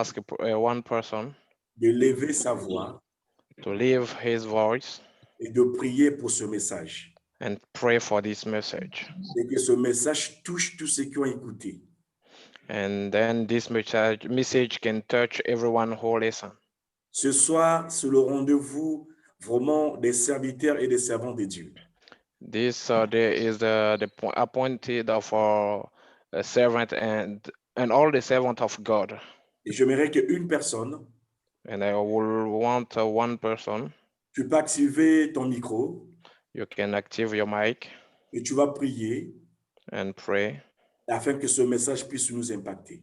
ask one person de lever sa voix to leave his voice et de prier pour ce message. and pray for this message. Et que ce message touche tous ceux qui ont écouté. And then this message can touch everyone who listen. Ce soir, c'est le rendez-vous vraiment des serviteurs et des servants de Dieu. This day is the appointed of our servant and all the servant of God. Et j'aimerais qu'une personne, And I will want one person. tu peux activer ton micro You can active your mic et tu vas prier and pray. afin que ce message puisse nous impacter.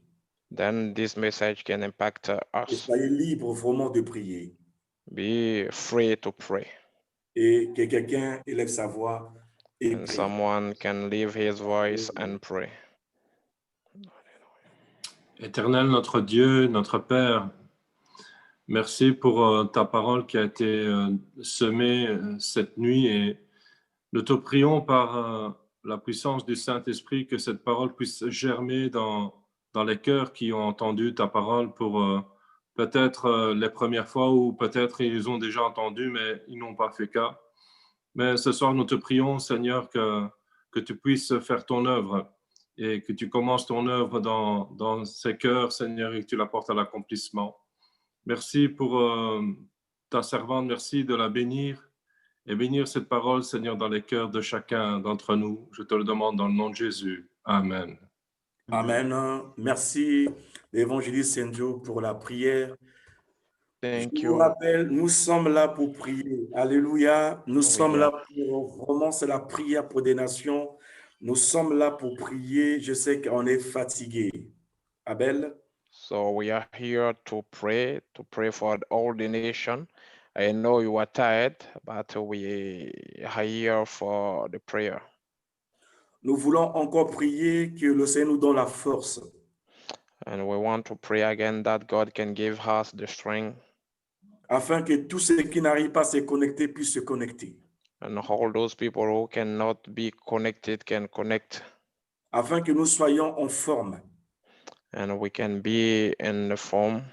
Then this message can impact Et us. soyez libre vraiment de prier. Be free to pray. Et que quelqu'un élève sa voix et And prie. someone can leave his voice and pray. Éternel, notre Dieu, notre Père, merci pour ta parole qui a été semée cette nuit et nous te prions par la puissance du Saint-Esprit que cette parole puisse germer dans les cœurs qui ont entendu ta parole pour peut-être les premières fois ou peut-être ils ont déjà entendu mais ils n'ont pas fait cas. Mais ce soir, nous te prions, Seigneur, que tu puisses faire ton œuvre et que tu commences ton œuvre dans ces cœurs, Seigneur, et que tu la portes à l'accomplissement. Merci pour ta servante, merci de la bénir et bénir cette parole, Seigneur, dans les cœurs de chacun d'entre nous. Je te le demande dans le nom de Jésus. Amen. Amen. Merci, l'évangéliste Senjo, pour la prière. Thank Je you. vous rappelle, nous sommes là pour prier. Alléluia. Nous sommes là pour, vraiment, c'est la prière pour des nations. Nous sommes là pour prier. Je sais qu'on est fatigué. Abel? So we are here to pray for all the nation. I know you are tired, but we are here for the prayer. Nous voulons encore prier que le Seigneur nous donne la force. And we want to pray again that God can give us the strength. Afin que tous ceux qui n'arrivent pas à se connecter puissent se connecter. And all those people who cannot be connected can connect. Afin que nous soyons en forme. And we can be in the form.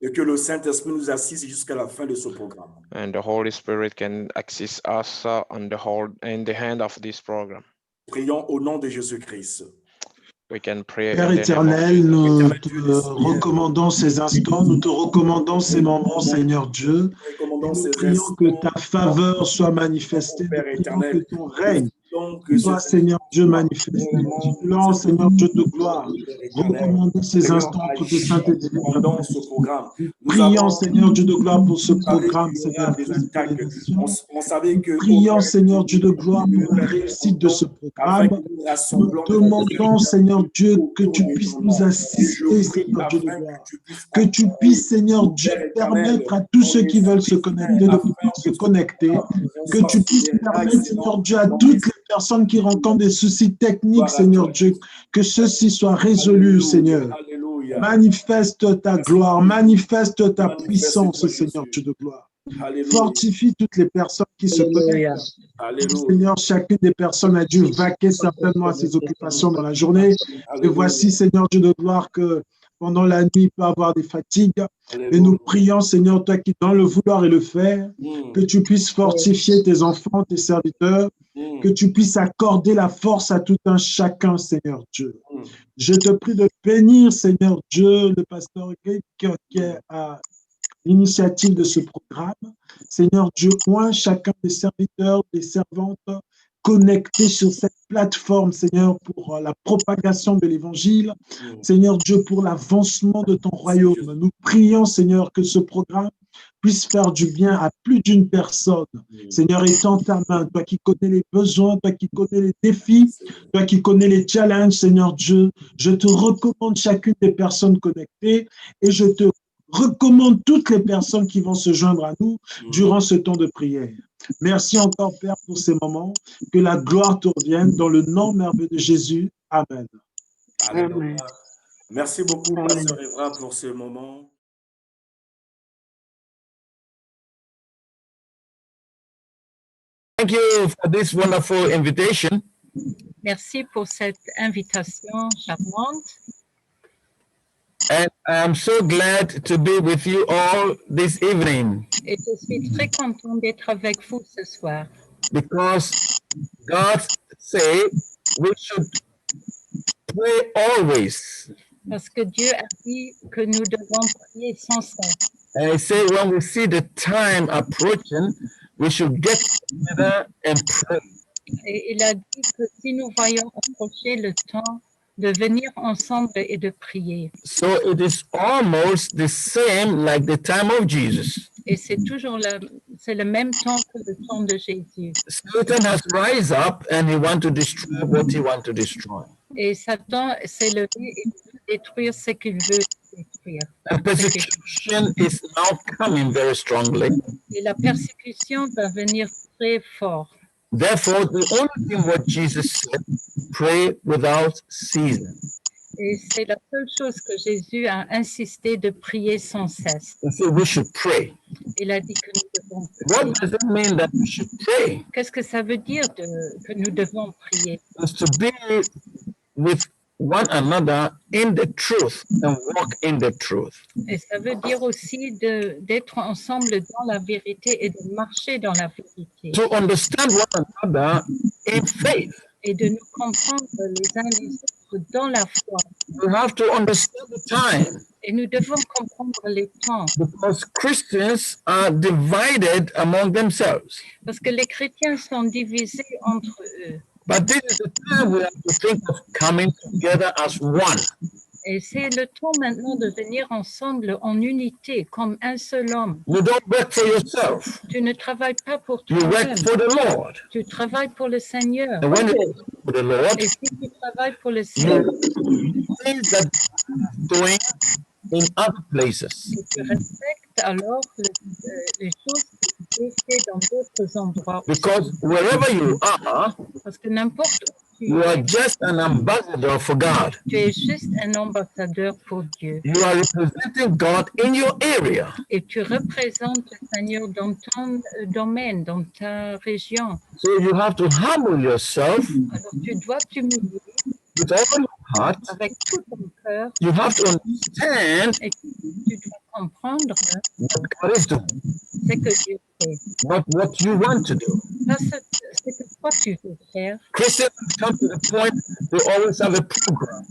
Et que le Saint-Esprit nous assiste jusqu'à la fin de ce programme. And the Holy Spirit can assist us in the hand of this program. Prions au nom de Jésus-Christ. We can pray. Père éternel, nous te recommandons ces instants, nous te recommandons ces moments, Seigneur Dieu. Nous prions que ta faveur soit manifestée, nous prions que ton règne soit, Seigneur Dieu, manifesté. Nous Seigneur Dieu de gloire, recommandons ces instants pour tes saintes et divines. Prions, Seigneur Dieu de gloire, pour ce programme, Seigneur Dieu. Prions, Seigneur Dieu de gloire, pour la réussite de ce programme. Nous demandons, Seigneur Dieu, que tu puisses nous assister, Seigneur Dieu de gloire. Que tu puisses, Seigneur Dieu, permettre à tous ceux qui veulent se connecter de pouvoir se connecter. Que tu puisses permettre, Seigneur Dieu, à toutes les personnes qui rencontrent des soucis techniques, Seigneur Dieu, que ceci soit résolu, Seigneur. Manifeste ta gloire, manifeste ta puissance, Seigneur Dieu de gloire. Fortifie toutes les personnes qui se connectent. Seigneur, chacune des personnes a dû vaquer certainement à ses occupations dans la journée. Et voici, Seigneur Dieu de gloire, que pendant la nuit, il peut avoir des fatigues. Et nous prions, Seigneur, toi qui dans le vouloir et le faire, que tu puisses fortifier tes enfants, tes serviteurs, que tu puisses accorder la force à tout un chacun, Seigneur Dieu. Je te prie de bénir, Seigneur Dieu, le pasteur qui est à l'initiative de ce programme. Seigneur Dieu, oint chacun des serviteurs, des servantes connectés sur cette plateforme, Seigneur, pour la propagation de l'Évangile. Seigneur Dieu, pour l'avancement de ton royaume. Nous prions, Seigneur, que ce programme puisse faire du bien à plus d'une personne. Seigneur, étends ta main, toi qui connais les besoins, toi qui connais les défis, toi qui connais les challenges, Seigneur Dieu, je te recommande chacune des personnes connectées et je te recommande toutes les personnes qui vont se joindre à nous durant ce temps de prière. Merci encore, Père, pour ces moments. Que la gloire te revienne dans le nom merveilleux de Jésus. Amen. Amen. Merci beaucoup, Pasteur Evra, pour ce moment. Thank you for this wonderful invitation. Merci pour cette invitation charmante. And I'm so glad to be with you all this evening Et je suis très content d'être avec vous ce soir because God said we should pray always. parce que Dieu a dit que nous devons prier sans cesse. And He said when we see the time approaching, we should get together and pray. Et il a dit que si nous voyons approcher le temps de venir ensemble et de prier. So it is almost the same like the time of Jesus. Et c'est toujours c'est le même temps que le temps de Jésus. Satan has rise up and he want to destroy what he want to destroy. Et Satan s'est levé et veut détruire ce qu'il veut détruire. And persecution is now coming very strongly. Et la persécution va venir très fort. Therefore, the only thing what Jesus said, pray without ceasing. Et c'est la seule chose que Jésus a insisté de prier sans cesse. He said we should pray. Il a dit que nous devons What prier. does it mean that we should pray? Qu'est-ce que ça veut dire que nous devons prier? It's to be with one another in the truth and walk in the truth. Et ça veut dire aussi d'être ensemble dans la vérité et de marcher dans la vérité. To understand one another in faith. Et de nous comprendre les uns les autres dans la foi. We have to understand the time Et nous devons comprendre les temps. because Christians are divided among themselves. Parce que les chrétiens sont divisés entre eux. But this is the time we have to think of coming together as one. Et c'est le temps maintenant de venir ensemble en unité, comme un seul homme. You don't work for yourself. Tu ne travailles pas pour You toi-même. work for the Lord. Tu travailles pour le Seigneur. And when you work for the Lord, Et si tu travailles pour le you Seigneur, things that doing in other places. et tu respectes alors les choses que tu fais dans d'autres endroits. Because wherever you are, Parce que n'importe où tu you are es, just an ambassador for God. tu es juste un ambassadeur pour Dieu. You are representing God in your area. Et tu représentes le Seigneur dans ton domaine, dans ta région. So you have to humble yourself Alors tu dois t'humilier with all your heart. avec tout ton cœur You have to understand et tu dois comprendre what God is doing, ce que Dieu fait. not what you want to do. Pas ce que toi tu veux faire. Christians come to the point they always have a program,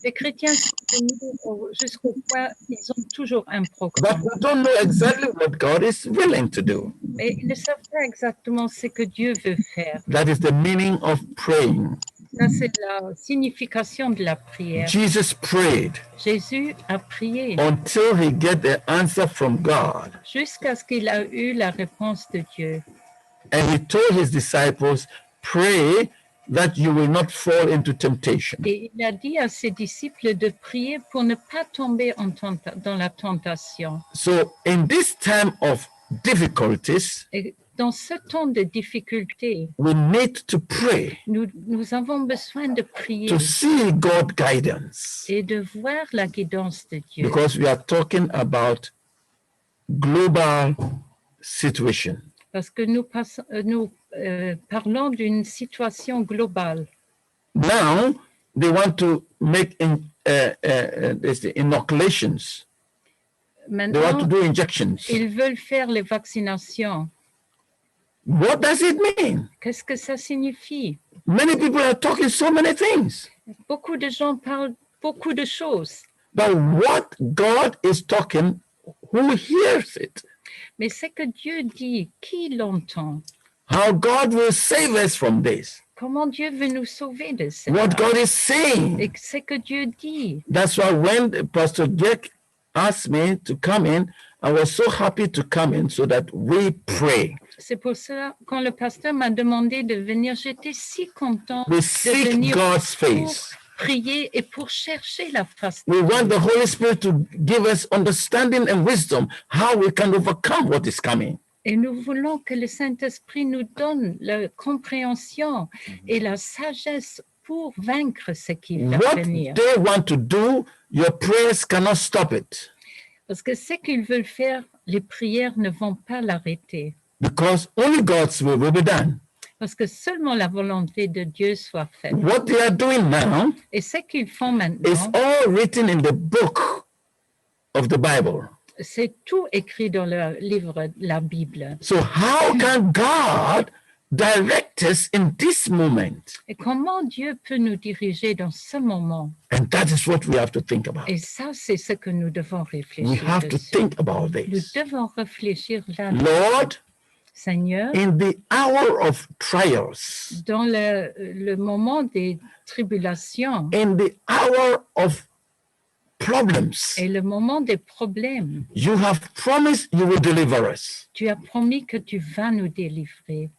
Les chrétiens sont venus jusqu'au point, ils ont toujours un but programme. we don't know exactly what God is willing to do. Mais ils ne savent pas exactement ce que Dieu veut faire. That is the meaning of praying. Ça, c'est la signification de la prière. Jesus prayed Jésus a prié until he get the answer from God. jusqu'à ce qu'il a eu la réponse de Dieu. And he told his disciples, pray that you will not fall into temptation. Et il a dit à ses disciples de prier pour ne pas tomber dans la tentation. So in this time of difficulties, Et dans ce temps de difficulté, we need to pray nous avons besoin de prier to see God guidance et de voir la guidance de Dieu. because we are talking about global situation. Parce que nous parlons d'une situation globale. Now they want to make inoculations. They want to Maintenant, do injections. ils veulent faire les vaccinations. What does it mean? Qu'est-ce que ça signifie? Many people are talking so many things. Beaucoup de gens parlent beaucoup de choses, But what God is talking, who hears it? mais ce que Dieu dit, qui l'entend? How God will save us from this. Comment Dieu veut nous sauver de ça? What God is saying. Et ce que Dieu dit. That's why when Pastor Jack asked me to come in, I was so happy to come in so that we pray. C'est pour ça, quand le pasteur m'a demandé de venir, j'étais si content We de seek venir God's pour face. prier et pour chercher la face de We Dieu. want the Holy Spirit to give us understanding and wisdom how we can overcome what is coming. Et nous voulons que le Saint-Esprit nous donne la compréhension et la sagesse pour vaincre ce qui va What venir. they want to do, your prayers cannot stop it Parce que ce qu'ils veulent faire, les prières ne vont pas l'arrêter. because only God's will be done. Parce que seulement la volonté de Dieu soit faite. What they are doing now Et ce qu'ils font is maintenant, all written in the book of the Bible. C'est tout écrit dans le livre, la Bible. So how can God direct us in this moment? Et comment Dieu peut nous diriger dans ce moment? And that is what we have to think about. Et ça, c'est ce que nous devons We réfléchir have to dessus. think about Nous this. devons réfléchir là. Lord, Seigneur, in the hour of trials, dans le moment des tribulations in the hour of problems, et le moment des problèmes, you have promised you will deliver us. tu as promis que tu vas nous délivrer.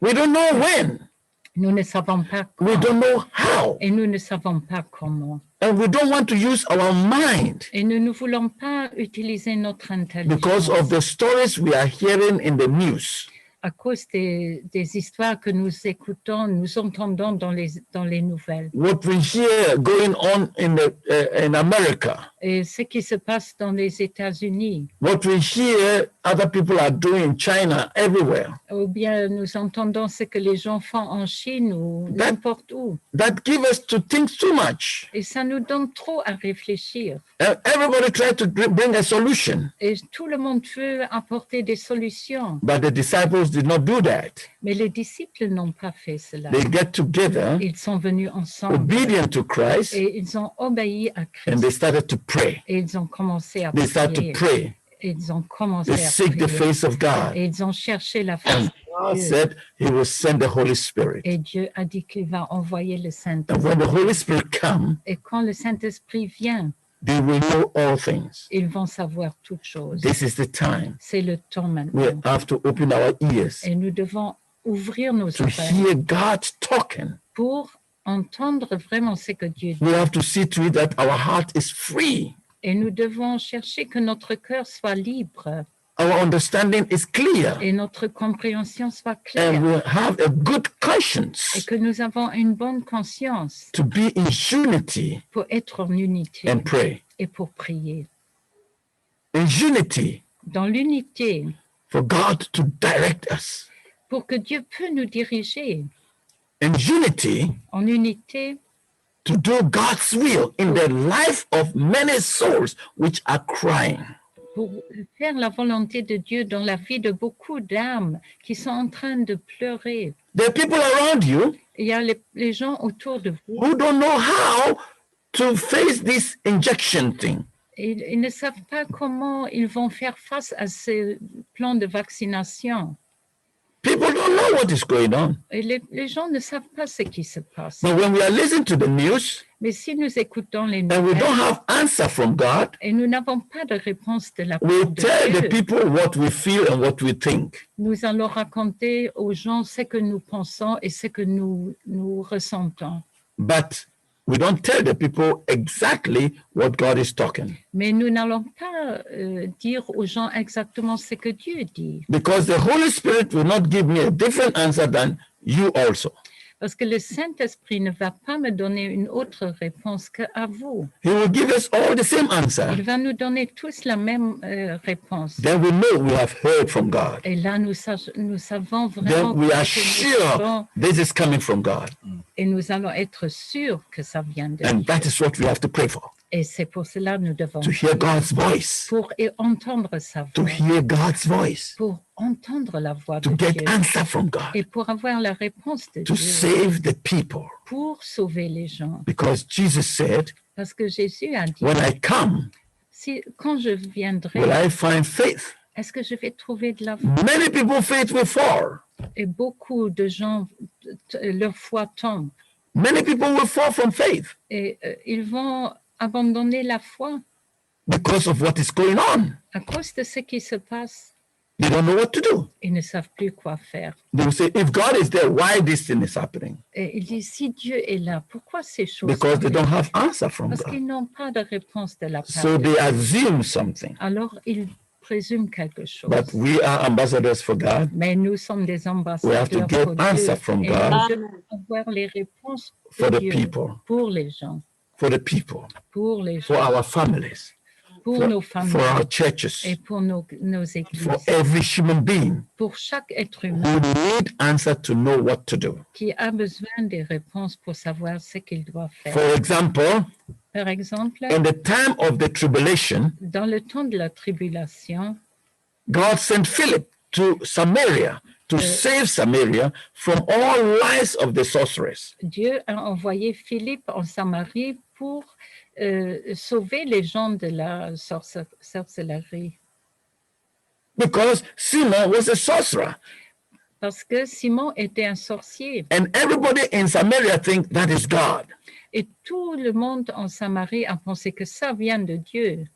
We don't know when, Nous ne savons pas we quand don't know how, et nous ne savons pas comment. and we don't want to use our mind Et nous ne voulons pas utiliser notre because of intelligence the stories we are hearing in the news. à cause des histoires que nous écoutons, nous entendons dans les nouvelles. What we hear going on in America, Et ce qui se passe dans les États-Unis, what we hear other people are doing in China, everywhere, ou bien nous entendons ce que les gens font en Chine ou n'importe où. that give us to think too much. Et ça nous donne trop à réfléchir. Everybody tries to bring a solution, Et tout le monde veut apporter des solutions. but the disciples did not do that. Mais les disciples n'ont pas fait cela. They get together, Ils sont venus ensemble obedient to Christ, et ils ont obéi à and they Christ. started to pray. Et ils ont commencé à They started to prier. pray. Et ils ont commencé They à seek the prier. face of God. Et ils ont cherché la face And God said he will send the Holy Spirit. et Dieu a dit qu'il va envoyer le And Saint-Esprit. when the Holy Spirit comes, Et quand le Saint-Esprit vient, they will know all things. ils vont savoir toutes choses. This is the time C'est le temps we maintenant. have to open our ears Et nous devons ouvrir nos to oreilles hear God talking. pour entendre vraiment ce que Dieu dit. We have to see to it that our heart is free. Et nous devons chercher que notre cœur soit libre Our understanding is clear. et notre compréhension soit And claire we have a good et conscience que nous avons une bonne conscience to be in unity pour être en unité and pray. et pour prier. In unity Dans l'unité, for God to direct us. pour que Dieu peut nous diriger. In unity En unité, to do God's will in the life of many souls which are crying. pour faire la volonté de Dieu dans la vie de beaucoup d'âmes qui sont en train de pleurer. There are people around you Il y a les gens autour de vous. who don't know how to face this injection thing. Ils ne savent pas comment ils vont faire face à ce plan de vaccination. People don't know what is going on. Et les gens ne savent pas ce qui se passe. But when we are listening to the news Mais si nous écoutons les and we don't nouvelles have answer from God, et nous n'avons pas de réponse de la part we de tell the Dieu, people what we feel and what we think. nous allons raconter aux gens ce que nous pensons et ce que nous ressentons. But we don't tell the people exactly what God is talking. Mais nous n'allons pas dire aux gens exactement ce que Dieu dit. Because the Holy Spirit will not give me a different answer than you also. Parce que le Saint-Esprit ne va pas me donner une autre réponse qu'à vous. He will give us all the same answer. Il va nous donner tous la même réponse. Then we know we have heard from God. Et là, nous savons vraiment Then we are que nous sure savons this is coming from God. et nous allons être sûrs que ça vient de And Dieu. that is what we have to pray for. Et c'est pour cela que nous devons To hear God's voice. pour entendre sa To voix, hear God's voice. pour entendre la voix To de get Dieu answer from God. et pour avoir la réponse de To Dieu, save the people. pour sauver les gens. Because Jesus said, Parce que Jésus a dit, when I come, quand je will viendrai, I find faith? est-ce que je vais trouver de la foi? Many people faith will fall. Et beaucoup de gens, leur foi tombe Many people will fall from faith et ils vont abandonner la foi because of what is going on. à cause de ce qui se passe. They don't know what to do. Ils ne savent plus quoi faire. They will say, if God is there, why this thing is happening? Et ils disent, si Dieu est là, pourquoi ces choses Because they don't arrivent? have answer from Parce God. qu'ils n'ont pas de réponse de la part So de they Dieu. assume something. Alors, ils présument quelque chose. But we are ambassadors for God. Mais nous sommes des We have ambassadeurs to get pour Dieu. answer from Et God nous devons avoir les réponses de for the Dieu people, pour les gens, for the people, pour les for gens, our families, pour nos familles, for our churches, et pour nos for églises, every human being pour chaque être who humain need answer to know what to do. qui a besoin des réponses pour savoir ce qu'il doit faire. For example, Par exemple, in the time of the tribulation, dans le temps de la tribulation, God sent Philip to Samaria to save Samaria from all lies of the sorcerers. Dieu a envoyé Philippe en Samarie pour sauver les gens de la sorcellerie. Because Simon was a sorcerer, Parce que Simon était un sorcier and everybody in Samaria think that is God, et tout le monde en Samarie a pensé que ça vient de Dieu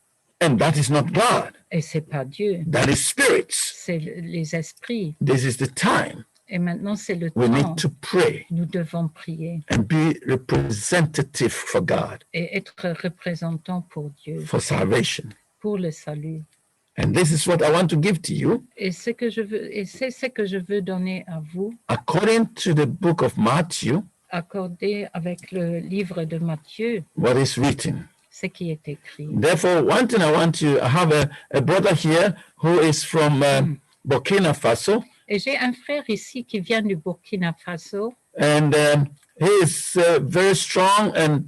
and that is not God. et c'est pas Dieu, That is spirits. c'est les esprits. This is the time Et maintenant c'est le we temps. need to pray Nous devons prier and be representative for God, et être représentant pour Dieu, for salvation. pour le salut. And this is what I want to give to you Et c'est ce que je veux donner à vous, according to the book of Matthew, accordé avec le livre de Matthieu, what is written. ce qui est écrit. Therefore, one thing I want to I have a brother here who is from Burkina Faso, Et j'ai un frère ici qui vient du Burkina Faso and he is very strong and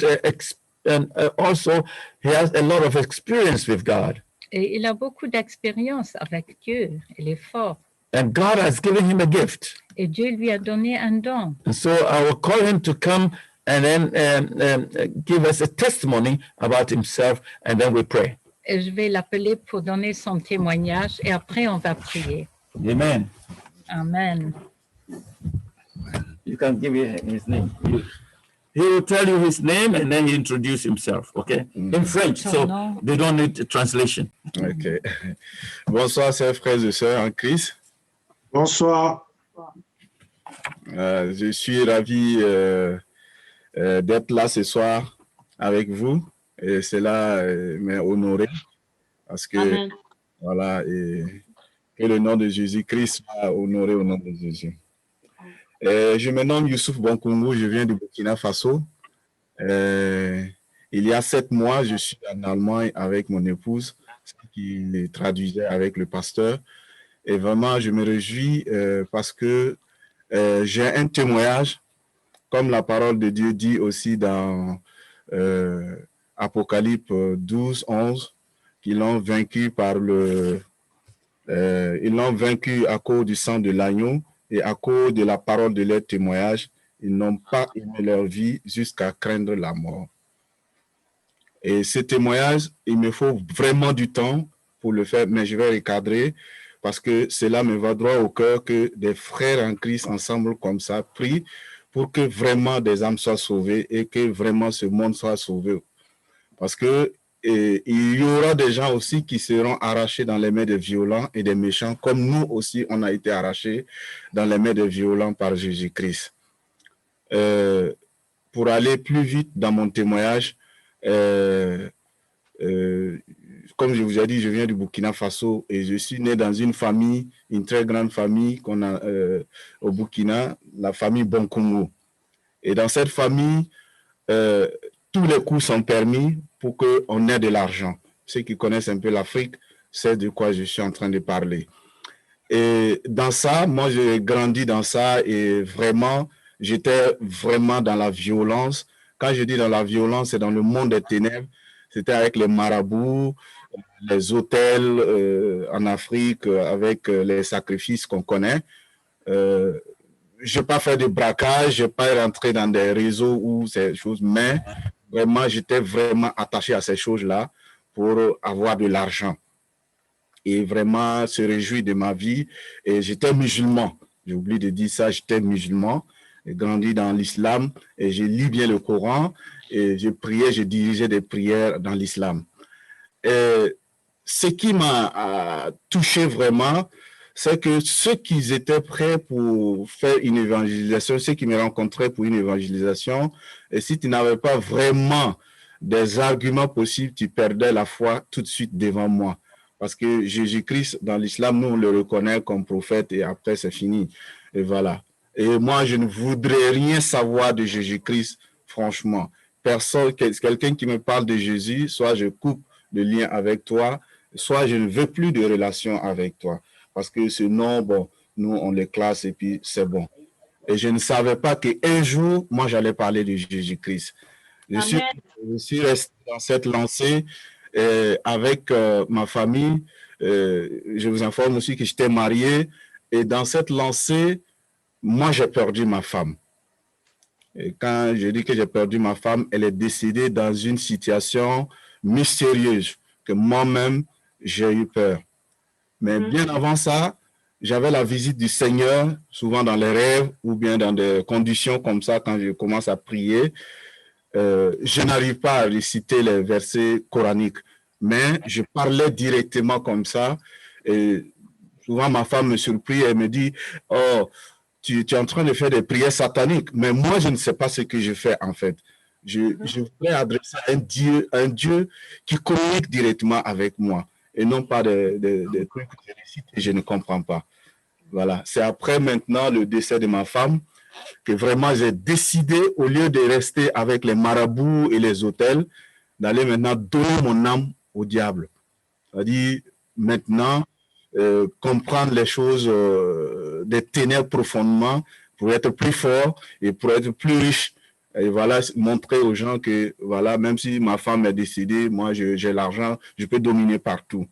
also he has a lot of experience with God. et il a beaucoup d'expérience avec Dieu, il est fort. And God has given him a gift. Et Dieu lui a donné un don. And so I will call him to come and then give us a testimony about himself, and then we pray. Et je vais l'appeler pour donner son témoignage et après on va prier. Amen. Amen. You can give his name. He will tell you his name and then he introduce himself, okay? In French, so they don't need a translation. Ok. Bonsoir, chers frères et sœurs en Christ. Bonsoir. Je suis ravi d'être là ce soir avec vous. Et cela m'a honoré parce que, Amen. voilà, et que le nom de Jésus-Christ soit honoré au nom de Jésus. Je me nomme Youssouf Bonkungu, je viens du Burkina Faso. Il y a 7 mois, je suis en Allemagne avec mon épouse, qui traduisait avec le pasteur. Et vraiment, je me réjouis parce que j'ai un témoignage, comme la parole de Dieu dit aussi dans Apocalypse 12, 11, qu'ils l'ont vaincu ils l'ont vaincu à cause du sang de l'agneau et à cause de la parole de leur témoignage. Ils n'ont pas aimé leur vie jusqu'à craindre la mort. Et ce témoignage, il me faut vraiment du temps pour le faire, mais je vais recadrer parce que cela me va droit au cœur que des frères en Christ ensemble comme ça prient pour que vraiment des âmes soient sauvées et que vraiment ce monde soit sauvé. Parce que il y aura des gens aussi qui seront arrachés dans les mains des violents et des méchants, comme nous aussi, on a été arrachés dans les mains des violents par Jésus-Christ. Pour aller plus vite dans mon témoignage, comme je vous ai dit, je viens du Burkina Faso et je suis né dans une famille, une très grande famille qu'on a au Burkina, la famille Bonkungu. Et dans cette famille, tous les coups sont permis pour qu'on ait de l'argent. Ceux qui connaissent un peu l'Afrique, c'est de quoi je suis en train de parler. Et dans ça, moi, j'ai grandi dans ça et vraiment, j'étais vraiment dans la violence. Quand je dis dans la violence, c'est dans le monde des ténèbres. C'était avec les marabouts, les hôtels en Afrique, avec les sacrifices qu'on connaît. Je n'ai pas fait de braquage, je n'ai pas rentré dans des réseaux ou ces choses, mais vraiment, j'étais vraiment attaché à ces choses-là pour avoir de l'argent. Et vraiment se réjouir de ma vie. Et j'étais musulman. J'ai oublié de dire ça, j'étais musulman. J'ai grandi dans l'islam et je lis bien le Coran et je priais, je dirigeais des prières dans l'islam. Ce qui m'a touché vraiment, c'est que ceux qui étaient prêts pour faire une évangélisation, ceux qui me rencontraient pour une évangélisation, et si tu n'avais pas vraiment des arguments possibles, tu perdais la foi tout de suite devant moi. Parce que Jésus-Christ, dans l'islam, nous, on le reconnaît comme prophète et après, c'est fini. Et voilà. Et moi, je ne voudrais rien savoir de Jésus-Christ, franchement. Quelqu'un qui me parle de Jésus, soit je coupe de lien avec toi, soit je ne veux plus de relation avec toi. Parce que ce nom, bon, nous, on les classe et puis c'est bon. Et je ne savais pas qu'un jour, moi, j'allais parler de Jésus-Christ. Je suis resté dans cette lancée avec ma famille. Je vous informe aussi que j'étais marié. Et dans cette lancée, moi, j'ai perdu ma femme. Et quand je dis que j'ai perdu ma femme, elle est décédée dans une situation mystérieuse que moi-même, j'ai eu peur. Mais bien avant ça, j'avais la visite du Seigneur, souvent dans les rêves ou bien dans des conditions comme ça, quand je commence à prier. Je n'arrive pas à réciter les versets coraniques, mais je parlais directement comme ça. Et souvent, ma femme me surprit et me dit, « Oh, tu es en train de faire des prières sataniques. » Mais moi, je ne sais pas ce que je fais en fait. Je voulais adresser à un Dieu qui communique directement avec moi et non pas des trucs que je récite et je ne comprends pas. Voilà. C'est après maintenant le décès de ma femme que vraiment j'ai décidé, au lieu de rester avec les marabouts et les hôtels, d'aller maintenant donner mon âme au diable. C'est-à-dire maintenant comprendre les choses des ténèbres profondément pour être plus fort et pour être plus riche. Et voilà, montrer aux gens que voilà, même si ma femme est décédée, moi j'ai l'argent, je peux dominer partout.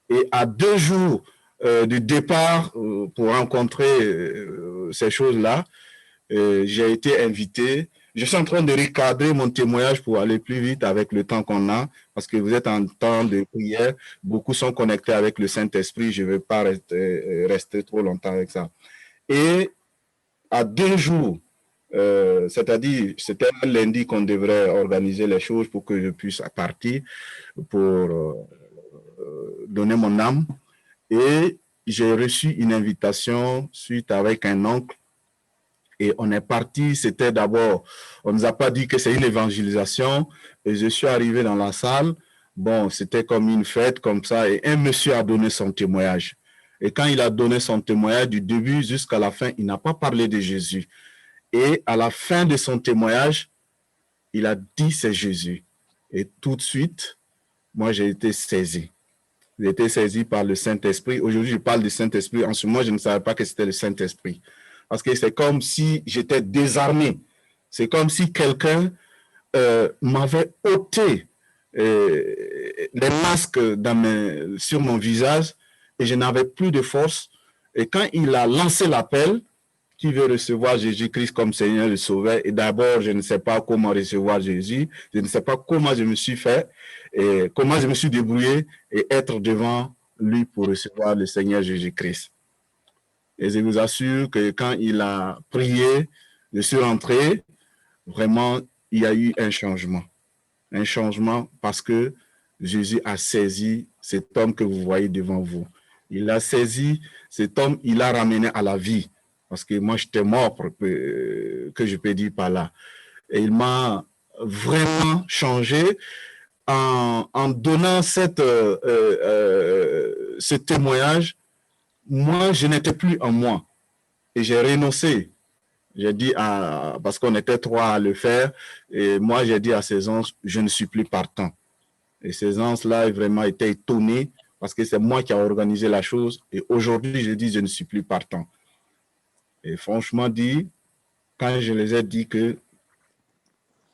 Et à 2 jours du départ pour rencontrer ces choses-là, j'ai été invité. Je suis en train de recadrer mon témoignage pour aller plus vite avec le temps qu'on a, parce que vous êtes en temps de prière. Beaucoup sont connectés avec le Saint-Esprit. Je ne vais pas rester trop longtemps avec ça. Et à 2 jours, c'est-à-dire, c'était un lundi qu'on devrait organiser les choses pour que je puisse partir pour donner mon âme. Et j'ai reçu une invitation suite avec un oncle. Et on est parti, c'était d'abord, on ne nous a pas dit que c'est une évangélisation. Et je suis arrivé dans la salle. Bon, c'était comme une fête, comme ça. Et un monsieur a donné son témoignage. Et quand il a donné son témoignage du début jusqu'à la fin, il n'a pas parlé de Jésus. Et à la fin de son témoignage, il a dit c'est Jésus. Et tout de suite, moi, j'ai été saisi. J'ai été saisi par le Saint-Esprit. Aujourd'hui, je parle du Saint-Esprit. En ce moment, je ne savais pas que c'était le Saint-Esprit. Parce que c'est comme si j'étais désarmé. C'est comme si quelqu'un m'avait ôté les masques sur mon visage et je n'avais plus de force. Et quand il a lancé l'appel, qui veut recevoir Jésus-Christ comme Seigneur et Sauveur, et d'abord, je ne sais pas comment recevoir Jésus, je ne sais pas comment je me suis fait, et comment je me suis débrouillé et être devant lui pour recevoir le Seigneur Jésus-Christ. Et je vous assure que quand il a prié, je suis rentré, vraiment, il y a eu un changement. Un changement parce que Jésus a saisi cet homme que vous voyez devant vous. Il a saisi cet homme, il l'a ramené à la vie. Parce que moi, j'étais mort, que je peux dire par là. Et il m'a vraiment changé en donnant ce témoignage. Moi, je n'étais plus en moi. Et j'ai renoncé. J'ai dit, parce qu'on était 3 à le faire, et moi, j'ai dit à ces anges, je ne suis plus partant. Et ces anges-là, vraiment été étonnés, parce que c'est moi qui ai organisé la chose. Et aujourd'hui, je dis, je ne suis plus partant. Et franchement dit, quand je les ai dit que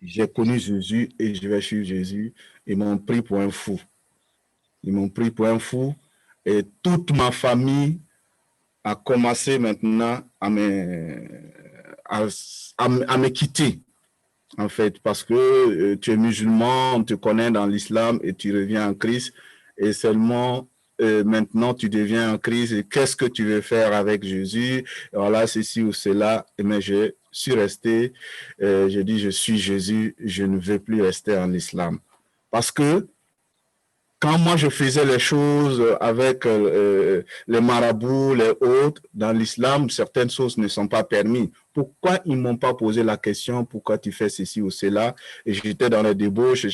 j'ai connu Jésus et je vais suivre Jésus, ils m'ont pris pour un fou. Ils m'ont pris pour un fou. Et toute ma famille a commencé maintenant à me quitter, en fait, parce que tu es musulman, on te connaît dans l'islam et tu reviens en Christ. Et seulement maintenant tu deviens en Christ. Et qu'est-ce que tu veux faire avec Jésus? Voilà, ceci ou cela. Mais je suis resté, je dis, je suis Jésus, je ne veux plus rester en islam. Parce que quand moi je faisais les choses avec les marabouts, les autres, dans l'islam, certaines choses ne sont pas permises. Pourquoi ils ne m'ont pas posé la question, pourquoi tu fais ceci ou cela? Et j'étais dans les débauches,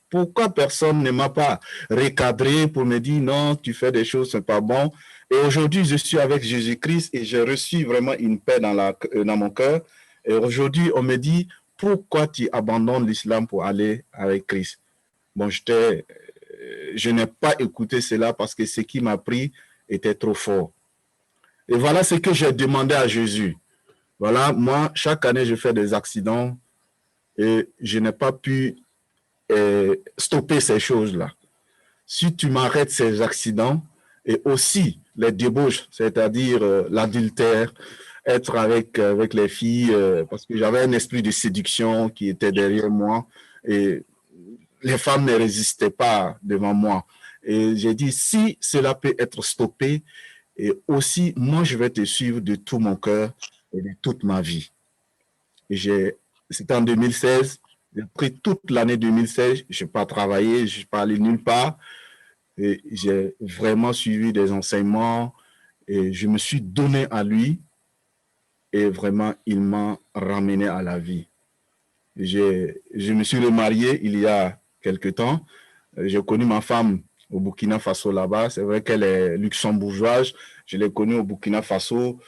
pourquoi personne ne m'a pas recadré pour me dire non, tu fais des choses, ce n'est pas bon. Et aujourd'hui, je suis avec Jésus-Christ et j'ai reçu vraiment une paix dans mon cœur. Et aujourd'hui, on me dit, pourquoi tu abandonnes l'islam pour aller avec Christ? Bon, j'étais je n'ai pas écouté cela parce que ce qui m'a pris était trop fort. Et voilà ce que j'ai demandé à Jésus. Voilà, moi, chaque année, je fais des accidents et je n'ai pas pu stopper ces choses-là. Si tu m'arrêtes ces accidents et aussi les débauches, c'est-à-dire l'adultère, être avec les filles, parce que j'avais un esprit de séduction qui était derrière moi et les femmes ne résistaient pas devant moi. Et j'ai dit, si cela peut être stoppé, et aussi, moi, je vais te suivre de tout mon cœur et de toute ma vie. C'était en 2016, j'ai pris toute l'année 2016, je n'ai pas travaillé, je ne suis pas allé nulle part. Et j'ai vraiment suivi des enseignements et je me suis donné à lui et vraiment, il m'a ramené à la vie. Je me suis remarié il y a quelque temps. J'ai connu ma femme au Burkina Faso là-bas. C'est vrai qu'elle est luxembourgeoise. Je l'ai connue au Burkina Faso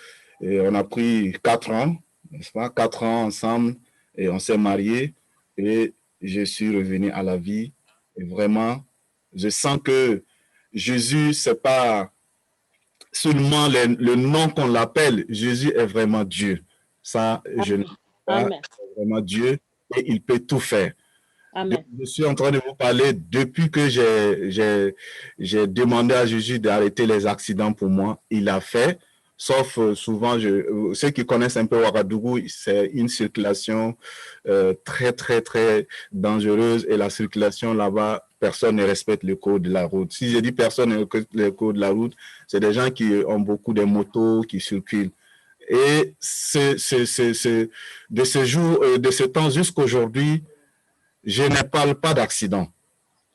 et on a pris 4 ans, n'est-ce pas? 4 ans ensemble et on s'est mariés et je suis revenu à la vie. Et vraiment, je sens que Jésus, ce n'est pas seulement le nom qu'on l'appelle. Jésus est vraiment Dieu. Ça, je ne sais pas, c'est vraiment Dieu et il peut tout faire. Amen. Je suis en train de vous parler depuis que j'ai demandé à Jésus d'arrêter les accidents pour moi. Il a fait, sauf souvent, ceux qui connaissent un peu Ouagadougou, c'est une circulation très, très, très dangereuse et la circulation là-bas, personne ne respecte le code de la route. Si je dis personne ne respecte le code de la route, c'est des gens qui ont beaucoup de motos qui circulent. Et de ce jour, de ce temps jusqu'à aujourd'hui, je ne parle pas d'accident.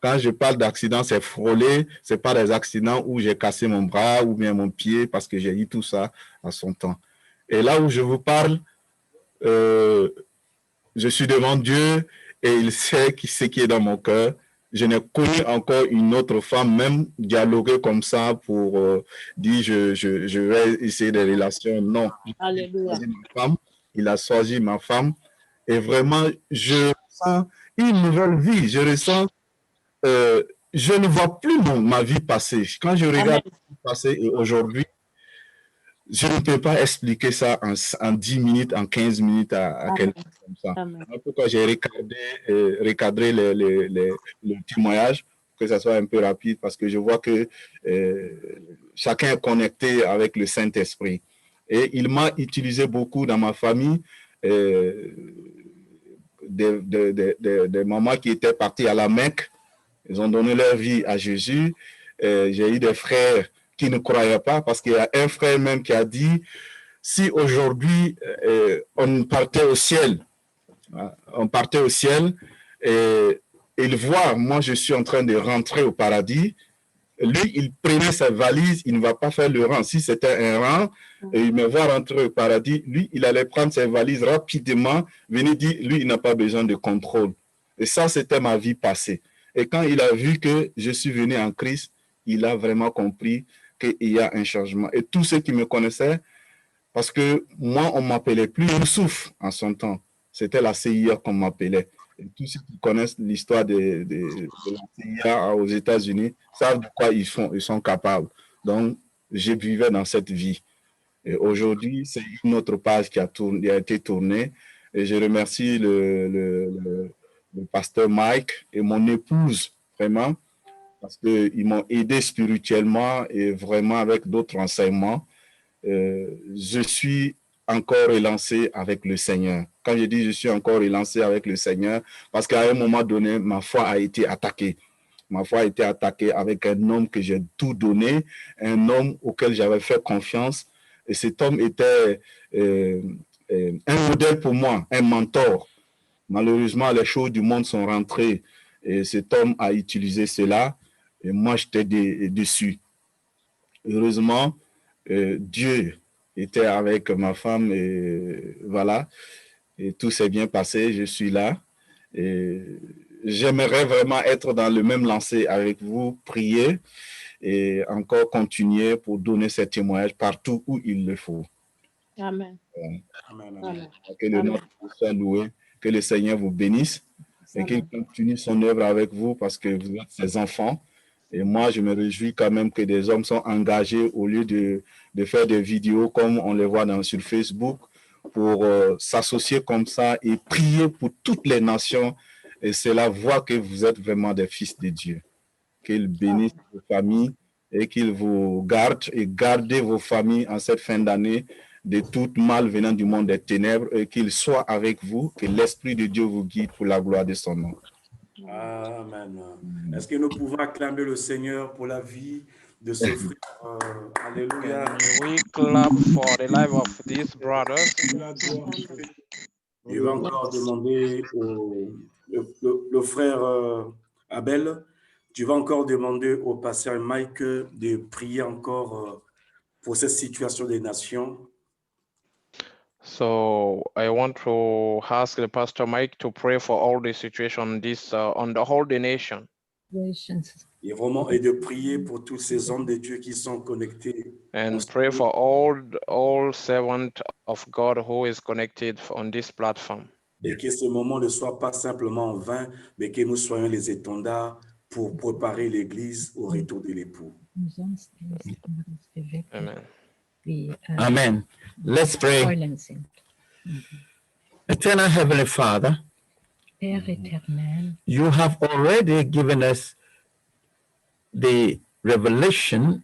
Quand je parle d'accident, c'est frôlé. Ce n'est pas des accidents où j'ai cassé mon bras ou bien mon pied parce que j'ai eu tout ça à son temps. Et là où je vous parle, je suis devant Dieu et il sait ce qui est dans mon cœur. Je n'ai connu encore une autre femme, même dialoguer comme ça pour dire je vais essayer des relations. Non. Alléluia. Il a choisi ma femme et vraiment, je ressens une nouvelle vie. Je ressens, je ne vois plus ma vie passer. Quand je regarde ma vie passer et aujourd'hui, je ne peux pas expliquer ça en 10 minutes, en 15 minutes à quelqu'un comme ça. Pourquoi j'ai recadré le témoignage, que ça soit un peu rapide, parce que je vois que chacun est connecté avec le Saint-Esprit. Et il m'a utilisé beaucoup dans ma famille, des mamans qui étaient parties à la Mecque. Ils ont donné leur vie à Jésus. J'ai eu des frères qui ne croyaient pas, parce qu'il y a un frère même qui a dit, si aujourd'hui on partait au ciel, et il voit, moi je suis en train de rentrer au paradis, lui il prenait sa valise, il ne va pas faire le rang. Si c'était un rang, et il me voit rentrer au paradis, lui il allait prendre ses valises rapidement, venir dire, lui il n'a pas besoin de contrôle. Et ça c'était ma vie passée. Et quand il a vu que je suis venu en Christ, il a vraiment compris qu'il y a un changement. Et tous ceux qui me connaissaient, parce que moi, on ne m'appelait plus Youssouf en son temps. C'était la CIA qu'on m'appelait. Et tous ceux qui connaissent l'histoire de la CIA aux États-Unis savent de quoi ils sont capables. Donc, je vivais dans cette vie. Et aujourd'hui, c'est une autre page qui a été tournée. Et je remercie le pasteur Mike et mon épouse, vraiment, parce qu'ils m'ont aidé spirituellement et vraiment avec d'autres enseignements. Je suis encore relancé avec le Seigneur. Quand je dis je suis encore relancé avec le Seigneur, parce qu'à un moment donné, ma foi a été attaquée. Ma foi a été attaquée avec un homme que j'ai tout donné, un homme auquel j'avais fait confiance. Et cet homme était un modèle pour moi, un mentor. Malheureusement, les choses du monde sont rentrées et cet homme a utilisé cela. Et moi, j'étais dessus. Heureusement, Dieu était avec ma femme et voilà. Et tout s'est bien passé. Je suis là. Et j'aimerais vraiment être dans le même lancer avec vous, prier et encore continuer pour donner ces témoignages partout où il le faut. Amen. Amen. Que le nom soit loué. Que le Seigneur vous bénisse et qu'il continue son œuvre avec vous parce que vous êtes ses enfants. Et moi, je me réjouis quand même que des hommes sont engagés au lieu de faire des vidéos comme on les voit sur Facebook pour s'associer comme ça et prier pour toutes les nations. Et cela voit que vous êtes vraiment des fils de Dieu. Qu'il bénisse vos familles et qu'il vous garde et gardez vos familles en cette fin d'année de tout mal venant du monde des ténèbres et qu'il soit avec vous, que l'Esprit de Dieu vous guide pour la gloire de son nom. Amen. Est-ce que nous pouvons acclamer le Seigneur pour la vie de ce frère? Alléluia. We clap for the life of these brothers. Je vais encore demander le frère Abel, tu vas encore demander au pasteur Mike de prier encore pour cette situation des nations. So I want to ask the Pastor Mike to pray for all the situation on the whole nation. Et vraiment, et de prier pour tous ces hommes de Dieu qui sont connectés. And pray for all servants of God who is connected on this platform. Et que ce moment ne soit pas simplement en vain, mais que nous soyons les étendards pour préparer l'Église au retour de l'époux. Amen. Amen. Let's pray. Eternal Heavenly Father, Père éternel, you have already given us the revelation.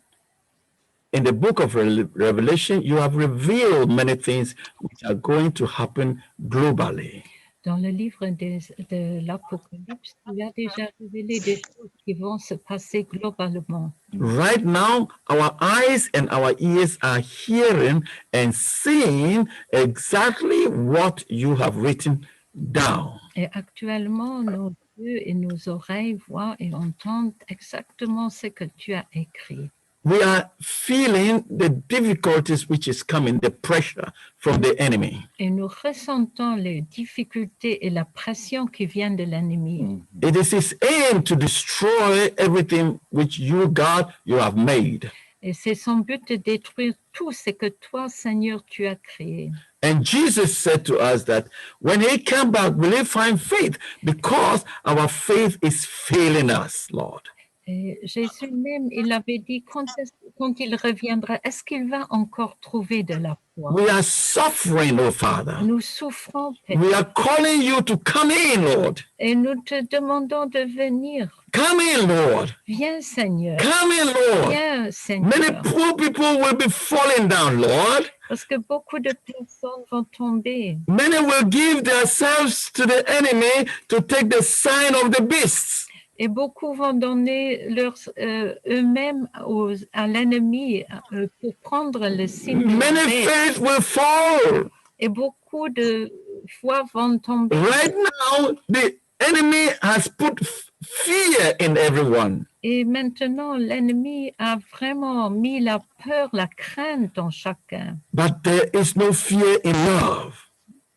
In the book of Revelation, you have revealed many things which are going to happen globally. dans le livre de l'Apocalypse, tu as déjà révélé des choses qui vont se passer globalement. Right now, our eyes and our ears are hearing and seeing exactly what you have written down. Et actuellement, nos yeux et nos oreilles voient et entendent exactement ce que tu as écrit. We are feeling the difficulties which is coming, the pressure from the enemy. Et nous ressentons les difficultés et la pression qui viennent de l'ennemi. It is his aim to destroy everything which you, God, you have made. Et c'est son but de détruire tout ce que toi, Seigneur, tu as créé. And Jesus said to us that when he came back, will he find faith? Because our faith is failing us, Lord. Et Jésus même, il avait dit, quand il reviendra, est-ce qu'il va encore trouver de la foi? We are suffering, oh Father. Nous souffrons, Père. We are calling you to come in, Lord. Et nous te demandons de venir. Come in, Lord. Viens, Seigneur. Come in, Lord. Viens, Seigneur. Many poor people will be falling down, Lord. Parce que beaucoup de personnes vont tomber. Many will give themselves to the enemy to take the sign of the beasts. Et beaucoup vont donner eux-mêmes à l'ennemi pour prendre le signe. Many faith will fall. Et beaucoup de foi vont tomber. Right now, the enemy has put fear in everyone. Et maintenant, l'ennemi a vraiment mis la peur, la crainte en chacun. But there is no fear in love.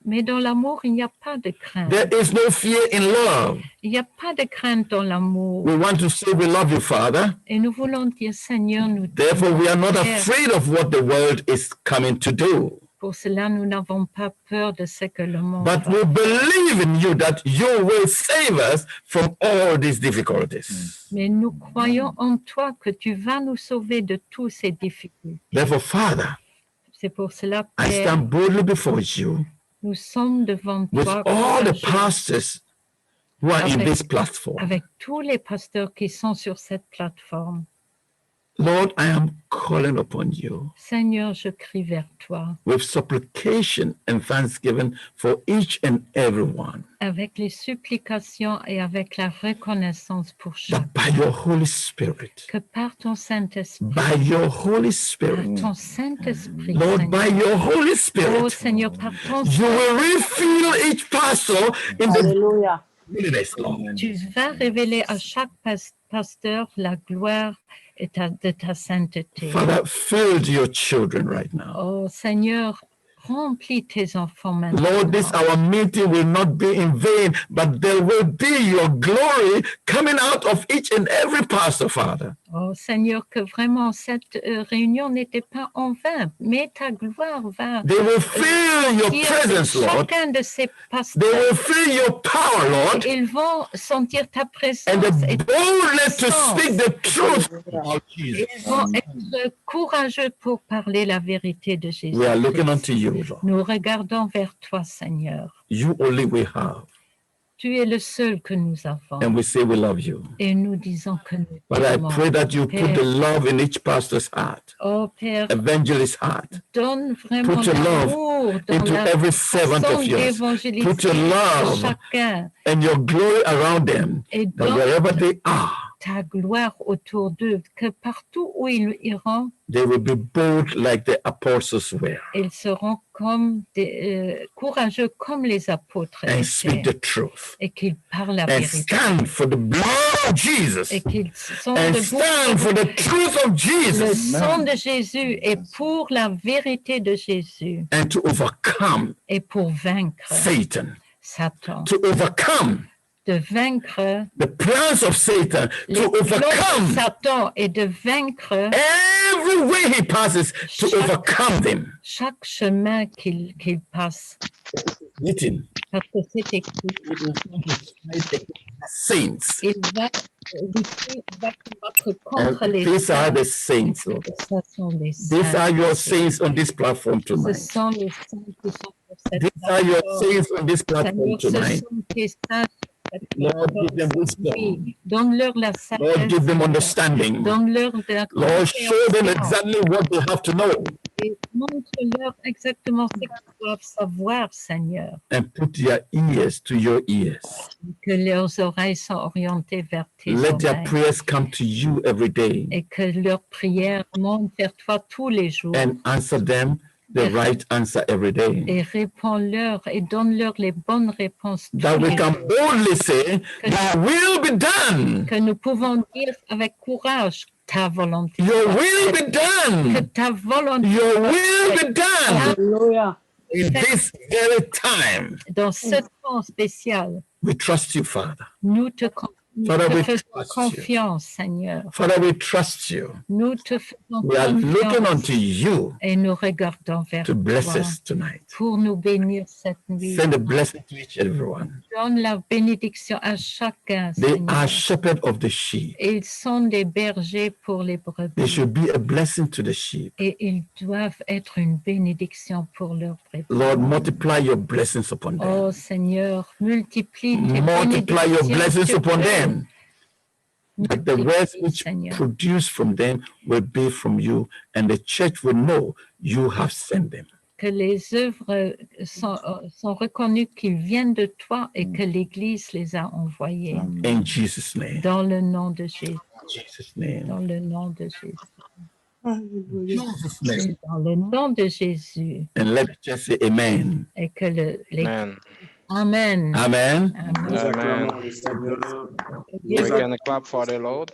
Mais dans l'amour, il n'y a pas de crainte. There is no fear in love. Il n'y a pas de crainte dans l'amour. We want to say we love you, Father. Et nous voulons dire, Seigneur, nous Therefore, we are not afraid of what the world is coming to do. Pour cela, nous n'avons pas peur de ce que le monde But we believe in you that you will save us from all these difficulties. Mais nous croyons en toi que tu vas nous sauver de toutes ces difficultés. Therefore, Father, C'est pour cela, I Père, stand boldly before you nous sommes devant with toi all the courageux, pastors who are in this platform. avec tous les pasteurs qui sont sur cette plateforme. Lord, I am calling upon you Seigneur, je crie vers toi with supplication and thanksgiving for each and every one. avec les supplications et avec la reconnaissance pour That chacun. by your Holy Spirit, Que par ton Saint-Esprit, by your Holy par Spirit, ton Saint-Esprit, Lord, Seigneur, by your Holy oh Spirit, Seigneur, par ton you will refill each pastor in the Alléluia. holiness, Lord. tu vas révéler à chaque pasteur la gloire de ta sainteté. Father, fill your children right now. Oh Seigneur, remplis tes enfants maintenant. Lord, this our meeting will not be in vain, but there will be your glory coming out of each and every pastor, Father. Oh Seigneur, que vraiment cette réunion n'était pas en vain, mais ta gloire va They will feel your sortir presence, de Lord. chacun de ces They pasteurs. will feel your power, Lord, Ils vont sentir ta présence and the et ta boldness to puissance. speak the truth about Jesus. Ils vont être courageux pour parler la vérité de Jésus. We are looking unto you, Lord. Nous regardons vers toi, Seigneur. You only we have, Tu es le seul que nous avons. and we say we love you. Et nous disons que nous But I t'aimons. pray that you put the Père, love in each pastor's heart, oh Père, evangelist's heart, donne vraiment Put your love l'amour dans into la every servant façon of yours. d'évangéliser Put your love chacun and your glory around them, et that donne wherever they are, ta gloire autour d'eux, que partout où ils iront, they will be bold like the apostles were ils seront comme courageux comme les apôtres and speak étaient, the truth et qu'ils parlent la and vérité stand for the blood of Jesus et qu'ils sont and debout stand for the truth of le Jesus sang de Jésus et pour la vérité de Jésus and to overcome et pour vaincre Satan, Satan, to overcome de vaincre the plans of Satan, les to plans de overcome Satan et de vaincre every way he passes, to overcome them. chaque chemin qu'il passe. Written, Parce que c'est écrit, saints. il va combattre contre And les these are saints. the saints, Lord. Ce sont les These saints. are your saints on this platform Ce tonight. sont les saints qui sont sur cette These are your plateforme. saints on this platform Seigneur, ce tonight. sont tes saints sur cette Lord, give them plateforme. wisdom. Oui, donne-leur la Lord, sagesse. give them understanding. Donne-leur de la Lord, show them compréhension. exactly what they have to know Et montre-leur exactement ce qu'ils doivent savoir, Seigneur. and put their ears to your ears. Que leurs oreilles sont orientées vers tes Let their oreilles. prayers come to you every day Et que leurs prières montent vers toi tous les jours. and answer them the right answer every day. Et réponds-leur et donne-leur les bonnes réponses tous That we les can jours. boldly say, Thy will be done. Que nous pouvons dire avec courage ta volonté. Your will be Que done. ta volonté Your will be done Hallelujah. in this very time. dans ce temps spécial. We trust you, Father. Nous te Father, we faisons trust you. confiance, Seigneur. Father, we trust you. Nous te faisons We are looking confiance unto you et nous regardons vers to bless toi us tonight. pour nous bénir cette nuit. Send a blessing to each and everyone. Donne la bénédiction à chacun, They Seigneur. are shepherds of the sheep. Ils sont des bergers pour les They brebis should be a blessing to the sheep. et ils doivent être une bénédiction pour leurs brebis. Lord, multiply your blessings upon Oh them. Seigneur, multiplie tes Multiply your bénédictions blessings sur upon eux. them. That the words which Seigneur. produce from them will be from you, and the church will know you have sent them. Que les œuvres sont reconnues qu'ils viennent de toi et que l'Église les a envoyées. In Jesus' name. Dans le nom de Jésus. Jesus' name. Dans le nom de Jésus. Hallelujah. Jesus' name. Dans le nom de Jésus. And let the church say amen. Et que Amen. Amen. Amen. Amen. Nous acclamons Amen. le Seigneur. We can clap for the Lord.